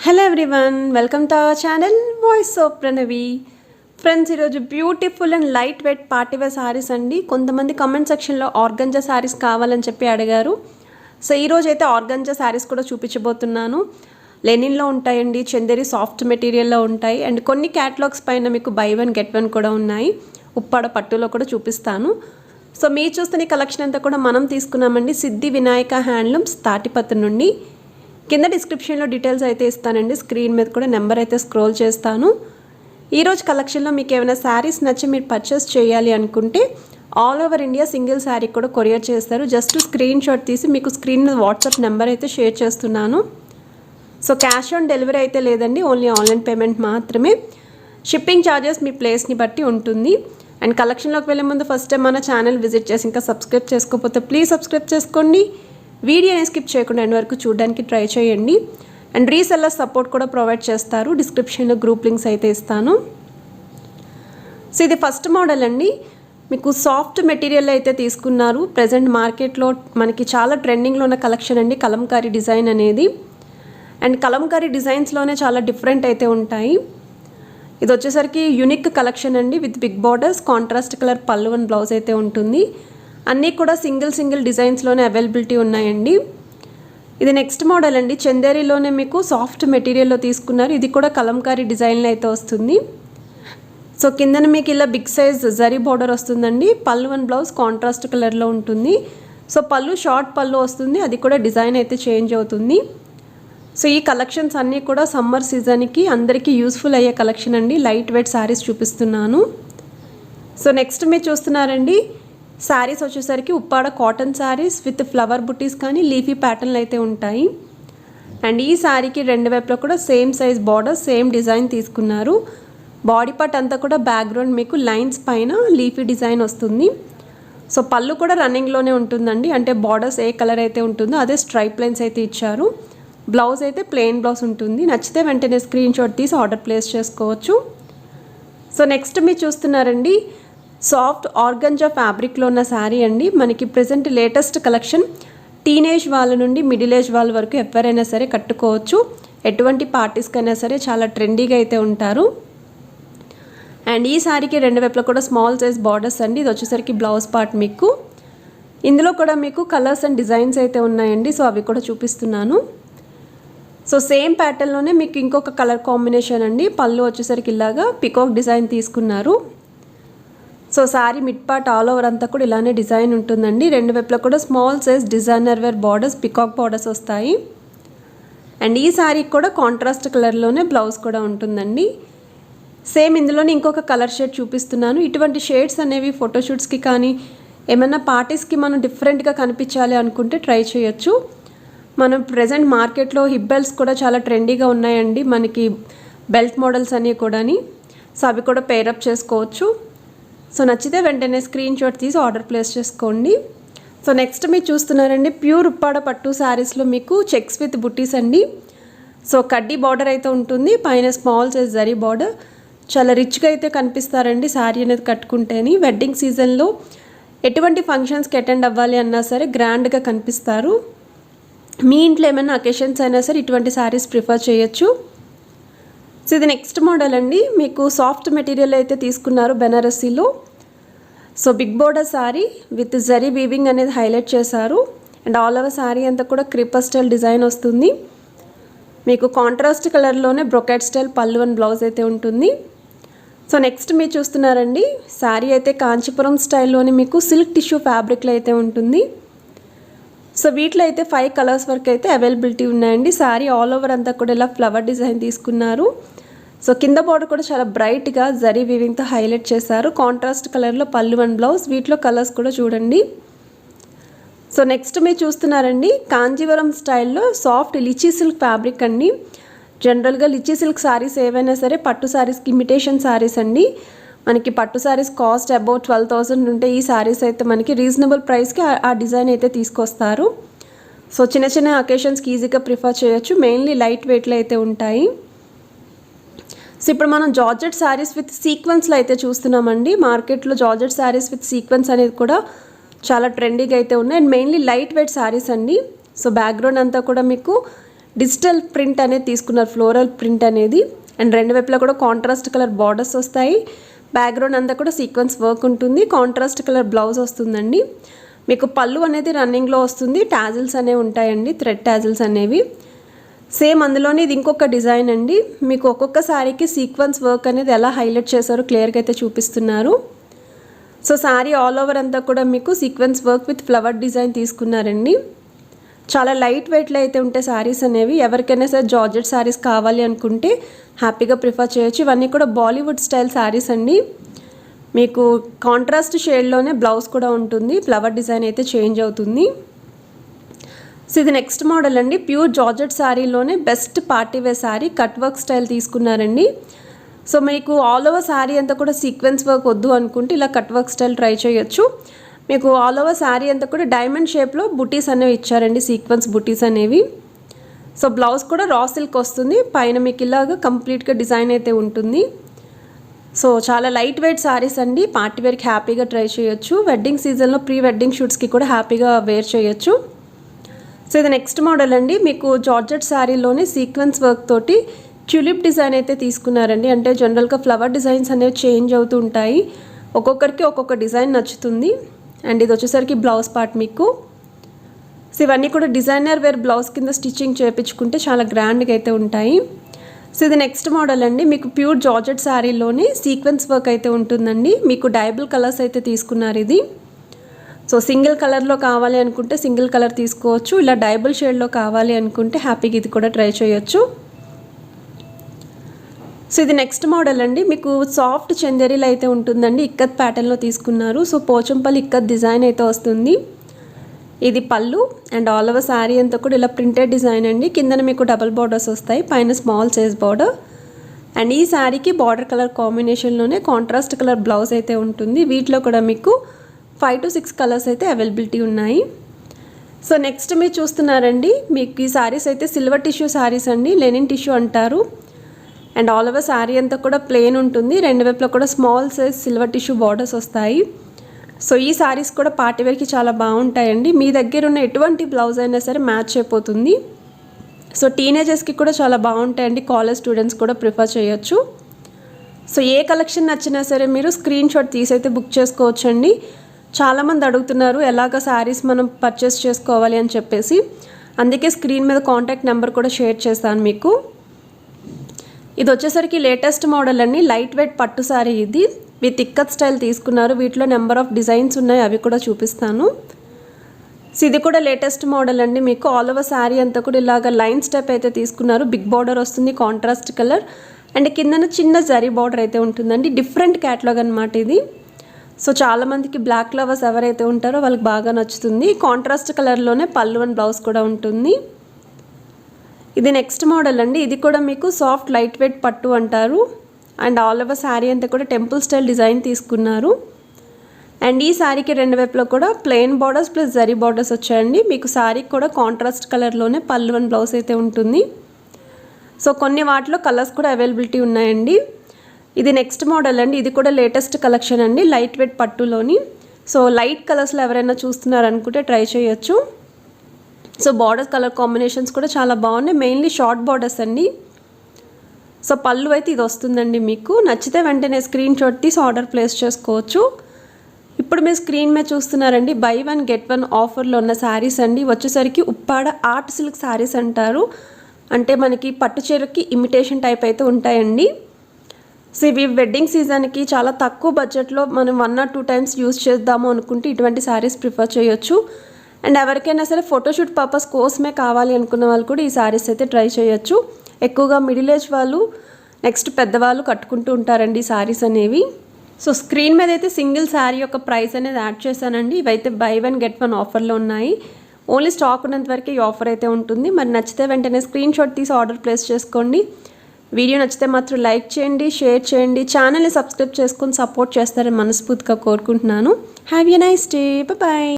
Hello everyone, welcome to our channel voice of Pranavi. Friends, ఈరోజు beautiful and light weight party wear saris అండి. కొంతమంది comment సెక్షన్లో organza saris కావాలని చెప్పి అడిగారు. సో ఈరోజు అయితే ఆర్గంజా సారీస్ కూడా చూపించబోతున్నాను. లెనిన్లో ఉంటాయండి, చందేరి సాఫ్ట్ మెటీరియల్లో ఉంటాయి అండ్ కొన్ని క్యాటలాగ్స్ పైన మీకు బై వన్ గెట్ వన్ కూడా ఉన్నాయి. ఉప్పాడ పట్టులో కూడా చూపిస్తాను. సో మీరు చూస్తున్న ఈ కలెక్షన్ అంతా కూడా మనం తీసుకున్నామండి సిద్ధి వినాయక హ్యాండ్లూమ్స్ తాటిపత్రి నుండి. కింద డిస్క్రిప్షన్లో డీటెయిల్స్ అయితే ఇస్తానండి. స్క్రీన్ మీద కూడా నెంబర్ అయితే స్క్రోల్ చేస్తాను. ఈరోజు కలెక్షన్లో మీకు ఏమైనా శారీస్ నచ్చి మీరు పర్చేస్ చేయాలి అనుకుంటే all over India single sari కూడా కొరియర్ చేస్తారు. జస్ట్ స్క్రీన్ షాట్ తీసి మీకు స్క్రీన్ మీద వాట్సాప్ నెంబర్ అయితే షేర్ చేస్తున్నాను. సో క్యాష్ ఆన్ డెలివరీ అయితే లేదండి, ఓన్లీ ఆన్లైన్ పేమెంట్ మాత్రమే. షిప్పింగ్ ఛార్జెస్ మీ ప్లేస్ని బట్టి ఉంటుంది. అండ్ కలెక్షన్లోకి వెళ్ళే ముందు ఫస్ట్ టైం మన ఛానల్ విజిట్ చేసి ఇంకా సబ్స్క్రైబ్ చేసుకోకపోతే ప్లీజ్ సబ్స్క్రైబ్ చేసుకోండి. వీడియోని స్కిప్ చేయకుండా ఎండ్ వరకు చూడడానికి ట్రై చేయండి. అండ్ రీసెల్లర్ సపోర్ట్ కూడా ప్రొవైడ్ చేస్తారు. డిస్క్రిప్షన్లో గ్రూప్ లింక్స్ అయితే ఇస్తాను. సో ఇది ఫస్ట్ మోడల్ అండి. మీకు సాఫ్ట్ మెటీరియల్ అయితే తీసుకున్నారు. ప్రజెంట్ మార్కెట్లో మనకి చాలా ట్రెండింగ్లో ఉన్న కలెక్షన్ అండి కలంకారీ డిజైన్ అనేది. అండ్ కలంకారీ డిజైన్స్లోనే చాలా డిఫరెంట్ అయితే ఉంటాయి. ఇది వచ్చేసరికి యూనిక్ కలెక్షన్ అండి with big borders, contrast colour పళ్ళు అండ్ బ్లౌజ్ అయితే ఉంటుంది. అన్నీ కూడా సింగిల్ డిజైన్స్లోనే అవైలబిలిటీ ఉన్నాయండి. ఇది నెక్స్ట్ మోడల్ అండి. చందేరిలోనే మీకు సాఫ్ట్ మెటీరియల్లో తీసుకున్నారు. ఇది కూడా కలంకారీ డిజైన్లో అయితే వస్తుంది. సో కిందన మీకు ఇలా బిగ్ సైజ్ జరీ బార్డర్ వస్తుందండి. పళ్ళు అండ్ బ్లౌజ్ కాంట్రాస్ట్ కలర్లో ఉంటుంది. సో పళ్ళు షార్ట్ పళ్ళు వస్తుంది, అది కూడా డిజైన్ అయితే చేంజ్ అవుతుంది. సో ఈ కలెక్షన్స్ అన్నీ కూడా సమ్మర్ సీజన్కి అందరికీ యూస్ఫుల్ అయ్యే కలెక్షన్ అండి. లైట్ వెయిట్ శారీస్ చూపిస్తున్నాను. సో నెక్స్ట్ మీరు చూస్తున్నారండి శారీస్ వచ్చేసరికి Uppada cotton saris with flower బుటీస్ కానీ లీఫీ ప్యాటర్న్లు అయితే ఉంటాయి. అండ్ ఈ శారీకి రెండు వైపులో కూడా same size border, same design తీసుకున్నారు. బాడీ పార్ట్ అంతా కూడా బ్యాక్గ్రౌండ్ మీకు లైన్స్ పైన లీఫీ డిజైన్ వస్తుంది. సో పళ్ళు కూడా రన్నింగ్లోనే ఉంటుందండి, అంటే బార్డర్స్ ఏ కలర్ అయితే ఉంటుందో అదే స్ట్రైప్ లైన్స్ అయితే ఇచ్చారు. బ్లౌజ్ అయితే ప్లెయిన్ బ్లౌజ్ ఉంటుంది. నచ్చితే వెంటనే స్క్రీన్ షాట్ తీసి ఆర్డర్ ప్లేస్ చేసుకోవచ్చు. సో నెక్స్ట్ మీరు చూస్తున్నారండి సాఫ్ట్ ఆర్గంజా ఫ్యాబ్రిక్లో ఉన్న శారీ అండి. మనకి ప్రెజెంట్ లేటెస్ట్ కలెక్షన్. టీనేజ్ వాళ్ళ నుండి మిడిల్ ఏజ్ వాళ్ళ వరకు ఎవరైనా సరే కట్టుకోవచ్చు. ఎటువంటి పార్టీస్కైనా సరే చాలా ట్రెండీగా అయితే ఉంటారు. అండ్ ఈ శారీకి రెండు వైపులో కూడా స్మాల్ సైజ్ బార్డర్స్ అండి. ఇది వచ్చేసరికి బ్లౌజ్ పార్ట్ మీకు. ఇందులో కూడా మీకు కలర్స్ అండ్ డిజైన్స్ అయితే ఉన్నాయండి. సో అవి కూడా చూపిస్తున్నాను. సో సేమ్ ప్యాటర్న్లోనే మీకు ఇంకొక కలర్ కాంబినేషన్ అండి. పళ్ళు వచ్చేసరికి ఇలాగా పికాక్ డిజైన్ తీసుకున్నారు. So sari mid part all over అంతా కూడా ఇలానే డిజైన్ ఉంటుందండి. రెండు వైపులో కూడా small size designer wear borders, peacock borders వస్తాయి. అండ్ ఈ శారీకి కూడా కాంట్రాస్ట్ కలర్లోనే బ్లౌజ్ కూడా ఉంటుందండి. సేమ్ ఇందులోనే ఇంకొక కలర్ షేడ్ చూపిస్తున్నాను. ఇటువంటి షేడ్స్ అనేవి ఫోటోషూట్స్కి కానీ ఏమైనా పార్టీస్కి మనం డిఫరెంట్గా కనిపించాలి అనుకుంటే ట్రై చేయొచ్చు. మనం ప్రజెంట్ మార్కెట్లో హిప్ బెల్ట్స్ కూడా చాలా ట్రెండీగా ఉన్నాయండి మనకి, బెల్ట్ మోడల్స్ అన్నీ కూడాని. సో అవి కూడా పేరప్ చేసుకోవచ్చు. సో నచ్చితే వెంటనే స్క్రీన్ షాట్ తీసి ఆర్డర్ ప్లేస్ చేసుకోండి. సో నెక్స్ట్ మీరు చూస్తున్నారండి ప్యూర్ ఉప్పాడ పట్టు శారీస్లో మీకు చెక్స్ విత్ బుట్టీస్ అండి. సో కడ్డీ బార్డర్ అయితే ఉంటుంది, పైన స్మాల్ సైజ్ జరీ బార్డర్. చాలా రిచ్గా అయితే కనిపిస్తారండి శారీ అనేది కట్టుకుంటేని. వెడ్డింగ్ సీజన్లో ఎటువంటి ఫంక్షన్స్కి అటెండ్ అవ్వాలి అన్నా సరే గ్రాండ్గా కనిపిస్తారు. మీ ఇంట్లో ఏమైనా అకేషన్స్ అయినా సరే ఇటువంటి శారీస్ ప్రిఫర్ చేయొచ్చు. సో ఇది నెక్స్ట్ మోడల్ అండి. మీకు సాఫ్ట్ మెటీరియల్ అయితే తీసుకున్నారు బెనారసీలో. So big border sari with zari weaving అనేది హైలైట్ చేశారు. అండ్ ఆల్ ఓవర్ శారీ అంతా కూడా క్రీపర్ స్టైల్ డిజైన్ వస్తుంది. మీకు కాంట్రాస్ట్ కలర్లోనే brocade style pallu and blouse అయితే ఉంటుంది. సో నెక్స్ట్ మీరు చూస్తున్నారండి శారీ అయితే కాంచీపురం స్టైల్లోనే మీకు సిల్క్ టిష్యూ ఫ్యాబ్రిక్లో అయితే ఉంటుంది. సో వీటిలో అయితే 5 కలర్స్ వరకు అయితే అవైలబిలిటీ ఉన్నాయండి. శారీ ఆల్ ఓవర్ అంతా కూడా ఇలా ఫ్లవర్ డిజైన్ తీసుకున్నారు. సో కింద బార్డర్ కూడా చాలా బ్రైట్గా జరీ వీవింగ్తో హైలైట్ చేశారు. కాంట్రాస్ట్ కలర్లో పళ్ళు అండ్ బ్లౌజ్. వీటిలో కలర్స్ కూడా చూడండి. సో నెక్స్ట్ మీరు చూస్తున్నారండి కాంజీవరం స్టైల్లో సాఫ్ట్ లిచీ సిల్క్ ఫ్యాబ్రిక్ అండి. జనరల్గా లిచీ సిల్క్ శారీస్ ఏవైనా సరే పట్టు శారీస్కి ఇమిటేషన్ శారీస్ అండి. మనకి పట్టు శారీస్ కాస్ట్ అబౌట్ 12,000 ఉంటే ఈ శారీస్ అయితే మనకి రీజనబుల్ ప్రైస్కి ఆ డిజైన్ అయితే తీసుకొస్తారు. సో చిన్న అకేషన్స్కి ఈజీగా ప్రిఫర్ చేయొచ్చు. మెయిన్లీ లైట్ వెయిట్లో అయితే ఉంటాయి. సో ఇప్పుడు మనం జార్జెట్ శారీస్ విత్ సీక్వెన్స్లో అయితే చూస్తున్నామండి. మార్కెట్లో జార్జెట్ శారీస్ విత్ సీక్వెన్స్ అనేది కూడా చాలా ట్రెండీగా అయితే ఉన్నాయి. And mainly light weight saris అండి. సో బ్యాక్గ్రౌండ్ అంతా కూడా మీకు డిజిటల్ ప్రింట్ అనేది తీసుకున్నారు, ఫ్లోరల్ ప్రింట్ అనేది. అండ్ రెండు వైపులా కూడా కాంట్రాస్ట్ కలర్ బార్డర్స్ వస్తాయి. బ్యాక్గ్రౌండ్ అంతా కూడా సీక్వెన్స్ వర్క్ ఉంటుంది. కాంట్రాస్ట్ కలర్ బ్లౌజ్ వస్తుందండి. మీకు పళ్ళు అనేది రన్నింగ్లో వస్తుంది. టాజిల్స్ అనేవి ఉంటాయండి, థ్రెడ్ టాజిల్స్ అనేవి. సేమ్ అందులోనే ఇది ఇంకొక డిజైన్ అండి. మీకు ఒక్కొక్క శారీకి సీక్వెన్స్ వర్క్ అనేది ఎలా హైలైట్ చేశారో క్లియర్గా అయితే చూపిస్తున్నారు. సో శారీ ఆల్ ఓవర్ అంతా కూడా మీకు sequence work with flower design తీసుకున్నారండి. చాలా లైట్ వెయిట్లో అయితే ఉంటాయి శారీస్ అనేవి. ఎవరికైనా సరే జార్జెట్ శారీస్ కావాలి అనుకుంటే హ్యాపీగా ప్రిఫర్ చేయొచ్చు. ఇవన్నీ కూడా బాలీవుడ్ స్టైల్ శారీస్ అండి. మీకు కాంట్రాస్ట్ షేడ్లోనే బ్లౌజ్ కూడా ఉంటుంది. ఫ్లవర్ డిజైన్ అయితే చేంజ్ అవుతుంది. సో ఇది నెక్స్ట్ మోడల్ అండి. ప్యూర్ జార్జెట్ శారీలోనే best party wear sari, cut work style తీసుకున్నారండి. సో మీకు ఆల్ ఓవర్ శారీ అంతా కూడా సీక్వెన్స్ వర్క్ వద్దు అనుకుంటే ఇలా కట్ వర్క్ స్టైల్ ట్రై చేయొచ్చు. మీకు ఆల్ ఓవర్ శారీ అంతా కూడా డైమండ్ షేప్లో బుటీస్ అనేవి ఇచ్చారండి, సీక్వెన్స్ బుటీస్ అనేవి. సో బ్లౌజ్ కూడా రా సిల్క్ వస్తుంది. పైన మీకు ఇలాగా కంప్లీట్గా డిజైన్ అయితే ఉంటుంది. సో చాలా లైట్ వెయిట్ శారీస్ అండి. పార్టీ వేర్కి హ్యాపీగా ట్రై చేయొచ్చు. వెడ్డింగ్ సీజన్లో ప్రీ వెడ్డింగ్ షూట్స్కి కూడా హ్యాపీగా వేర్ చేయొచ్చు. సో ఇది నెక్స్ట్ మోడల్ అండి. మీకు జార్జెట్ శారీలోనే సీక్వెన్స్ వర్క్ తోటి ట్యూలిప్ డిజైన్ అయితే తీసుకున్నారండి. అంటే జనరల్గా ఫ్లవర్ డిజైన్స్ అనేవి చేంజ్ అవుతూ ఉంటాయి, ఒక్కొక్కరికి ఒక్కొక్క డిజైన్ నచ్చుతుంది. అండ్ ఇది వచ్చేసరికి బ్లౌజ్ పార్ట్ మీకు. సో ఇవన్నీ కూడా డిజైనర్ వేర్ బ్లౌజ్ కింద స్టిచ్చింగ్ చేయించుకుంటే చాలా గ్రాండ్గా అయితే ఉంటాయి. సో ఇది నెక్స్ట్ మోడల్ అండి. మీకు ప్యూర్ జార్జెట్ శారీలోనే సీక్వెన్స్ వర్క్ అయితే ఉంటుందండి. మీకు డైబుల్ కలర్స్ అయితే తీసుకున్నారు ఇది. సో సింగిల్ కలర్లో కావాలి అనుకుంటే సింగిల్ కలర్ తీసుకోవచ్చు. ఇలా డైబుల్ షేడ్లో కావాలి అనుకుంటే హ్యాపీగా ఇది కూడా ట్రై చేయొచ్చు. సో ఇది నెక్స్ట్ మోడల్ అండి. మీకు సాఫ్ట్ చందేరీలు అయితే ఉంటుందండి. ఇక్కత్ ప్యాటర్న్లో తీసుకున్నారు. సో పోచంపల్లి ఇక్కత్ డిజైన్ అయితే వస్తుంది. ఇది పళ్ళు అండ్ ఆల్ ఓవర్ శారీ అంతా కూడా ఇలా ప్రింటెడ్ డిజైన్ అండి. కిందన మీకు డబల్ బార్డర్స్ వస్తాయి, పైన స్మాల్ సైజ్ బార్డర్. అండ్ ఈ శారీకి బార్డర్ కలర్ కాంబినేషన్లోనే కాంట్రాస్ట్ కలర్ బ్లౌజ్ అయితే ఉంటుంది. వీటిలో కూడా మీకు 5 to 6 కలర్స్ అయితే అవైలబిలిటీ ఉన్నాయి. సో నెక్స్ట్ మీరు చూస్తున్నారండి. మీకు ఈ శారీస్ అయితే సిల్వర్ టిష్యూ శారీస్ అండి, లెనిన్ టిష్యూ అంటారు. అండ్ ఆల్ ఓవర్ శారీ అంతా కూడా ప్లెయిన్ ఉంటుంది. రెండు వైపులో కూడా small size silver tissue borders వస్తాయి. సో ఈ శారీస్ కూడా పార్టీ వేర్కి చాలా బాగుంటాయండి. మీ దగ్గర ఉన్న ఎటువంటి బ్లౌజ్ అయినా సరే మ్యాచ్ అయిపోతుంది. సో టీనేజర్స్కి కూడా చాలా బాగుంటాయండి. కాలేజ్ స్టూడెంట్స్ కూడా ప్రిఫర్ చేయొచ్చు. సో ఏ కలెక్షన్ నచ్చినా సరే మీరు స్క్రీన్ షాట్ తీసి అయితే బుక్ చేసుకోవచ్చండి. చాలామంది అడుగుతున్నారు ఎలాగ శారీస్ మనం పర్చేస్ చేసుకోవాలి అని చెప్పేసి. అందుకే స్క్రీన్ మీద కాంటాక్ట్ నెంబర్ కూడా షేర్ చేస్తాను మీకు. ఇది వచ్చేసరికి లేటెస్ట్ మోడల్ అండి. లైట్ వెయిట్ పట్టు శారీ ఇది విత్ ఇక్కత్ స్టైల్ తీసుకున్నారు. వీటిలో నెంబర్ ఆఫ్ డిజైన్స్ ఉన్నాయి, అవి కూడా చూపిస్తాను. సో ఇది కూడా లేటెస్ట్ మోడల్ అండి. మీకు ఆల్ ఓవర్ శారీ అంతా కూడా ఇలాగ లైన్ స్టెప్ అయితే తీసుకున్నారు. బిగ్ బార్డర్ వస్తుంది, కాంట్రాస్ట్ కలర్. అండ్ కిందన చిన్న జరీ బార్డర్ అయితే ఉంటుందండి. డిఫరెంట్ క్యాటలాగ్ అనమాట ఇది. సో చాలామందికి బ్లాక్ లవర్స్ ఎవరైతే ఉంటారో వాళ్ళకి బాగా నచ్చుతుంది. కాంట్రాస్ట్ కలర్లోనే పళ్ళు అండ్ బ్లౌజ్ కూడా ఉంటుంది. ఇది నెక్స్ట్ మోడల్ అండి. ఇది కూడా మీకు సాఫ్ట్ లైట్ వెయిట్ పట్టు అంటారు. అండ్ ఆల్ ఓవర్ శారీ అంతా కూడా టెంపుల్ స్టైల్ డిజైన్ తీసుకున్నారు. అండ్ ఈ శారీకి రెండు వైపులో కూడా plain borders plus zari borders వచ్చాయండి. మీకు శారీకి కూడా కాంట్రాస్ట్ కలర్లోనే పళ్ళు అండ్ బ్లౌజ్ అయితే ఉంటుంది. సో కొన్ని వాటిలో కలర్స్ కూడా అవైలబిలిటీ ఉన్నాయండి. ఇది నెక్స్ట్ మోడల్ అండి. ఇది కూడా లేటెస్ట్ కలెక్షన్ అండి, లైట్ వెయిట్ పట్టులోని. సో లైట్ కలర్స్లో ఎవరైనా చూస్తున్నారు అనుకుంటే ట్రై చేయొచ్చు. సో బార్డర్స్ కలర్ కాంబినేషన్స్ కూడా చాలా బాగున్నాయి. మెయిన్లీ షార్ట్ బార్డర్స్ అండి. సో పళ్ళు అయితే ఇది వస్తుందండి. మీకు నచ్చితే వెంటనే స్క్రీన్ షాట్ తీసి ఆర్డర్ ప్లేస్ చేసుకోవచ్చు. ఇప్పుడు మీరు స్క్రీన్ మీద చూస్తున్నారండి, బై 1 get 1 ఆఫర్లో ఉన్న శారీస్ అండి. వచ్చేసరికి ఉప్పాడ ఆర్ట్ సిల్క్ శారీస్ అంటారు. అంటే మనకి పట్టు చీరకి ఇమిటేషన్ టైప్ అయితే ఉంటాయండి. సో ఇవి వెడ్డింగ్ సీజన్కి చాలా తక్కువ బడ్జెట్లో మనం 1 or 2 times యూజ్ చేద్దాము అనుకుంటే ఇటువంటి శారీస్ ప్రిఫర్ చేయొచ్చు. అండ్ ఎవరికైనా సరే ఫోటోషూట్ పర్పస్ కోసమే కావాలి అనుకున్న వాళ్ళు కూడా ఈ శారీస్ అయితే ట్రై చేయొచ్చు. ఎక్కువగా మిడిల్ ఏజ్ వాళ్ళు, నెక్స్ట్ పెద్దవాళ్ళు కట్టుకుంటూ ఉంటారండి ఈ శారీస్ అనేవి. సో స్క్రీన్ మీద అయితే సింగిల్ శారీ యొక్క ప్రైస్ అనేది యాడ్ చేశానండి. ఇవైతే బై 1 get 1 ఆఫర్లో ఉన్నాయి. ఓన్లీ స్టాక్ ఉన్నంత వరకు ఈ ఆఫర్ అయితే ఉంటుంది. మరి నచ్చితే వెంటనే స్క్రీన్ షాట్ తీసి ఆర్డర్ ప్లేస్ చేసుకోండి. వీడియో నచ్చితే మాత్రం లైక్ చేయండి, షేర్ చేయండి, ఛానల్ని సబ్స్క్రైబ్ చేసుకొని సపోర్ట్ చేస్తారని మనస్ఫూర్తిగా కోరుకుంటున్నాను. Have a nice day, bye.